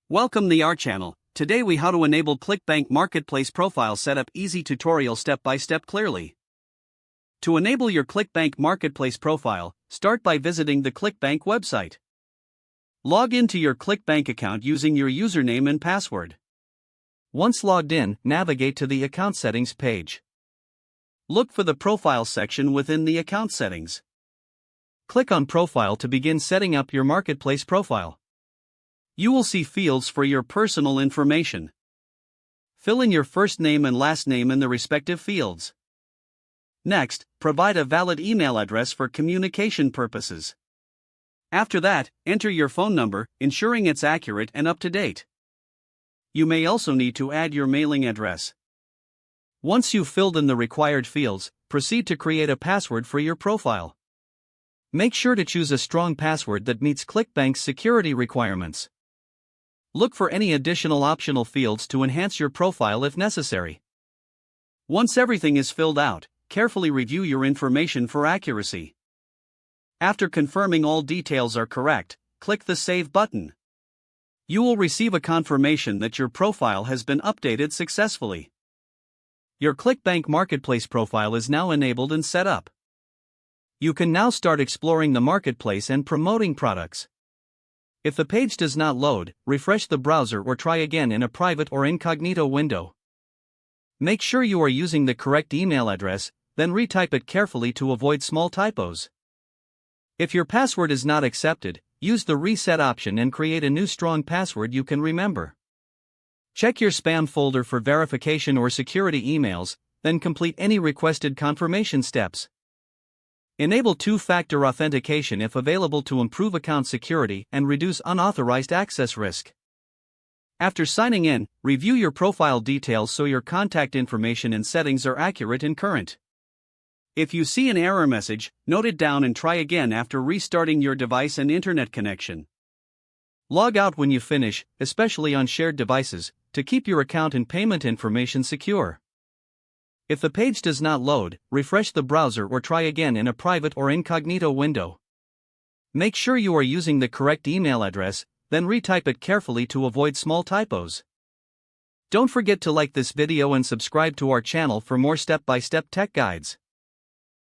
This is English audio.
Welcome to our channel. Today we how to enable ClickBank Marketplace profile setup easy tutorial step by step clearly. To enable your ClickBank Marketplace profile, start by visiting the ClickBank website. Log into your ClickBank account using your username and password. Once logged in, navigate to the account settings page. Look for the profile section within the account settings. Click on Profile to begin setting up your marketplace profile. You will see fields for your personal information. Fill in your first name and last name in the respective fields. Next, provide a valid email address for communication purposes. After that, enter your phone number, ensuring it's accurate and up to date. You may also need to add your mailing address. Once you've filled in the required fields, proceed to create a password for your profile. Make sure to choose a strong password that meets ClickBank's security requirements. Look for any additional optional fields to enhance your profile if necessary. Once everything is filled out, carefully review your information for accuracy. After confirming all details are correct, click the Save button. You will receive a confirmation that your profile has been updated successfully. Your ClickBank Marketplace profile is now enabled and set up. You can now start exploring the marketplace and promoting products. If the page does not load, refresh the browser or try again in a private or incognito window. Make sure you are using the correct email address, then retype it carefully to avoid small typos. If your password is not accepted, use the reset option and create a new strong password you can remember. Check your spam folder for verification or security emails, then complete any requested confirmation steps. Enable two-factor authentication if available to improve account security and reduce unauthorized access risk. After signing in, review your profile details so your contact information and settings are accurate and current. If you see an error message, note it down and try again after restarting your device and internet connection. Log out when you finish, especially on shared devices, to keep your account and payment information secure. If the page does not load, refresh the browser or try again in a private or incognito window. Make sure you are using the correct email address, then retype it carefully to avoid small typos. Don't forget to like this video and subscribe to our channel for more step-by-step tech guides.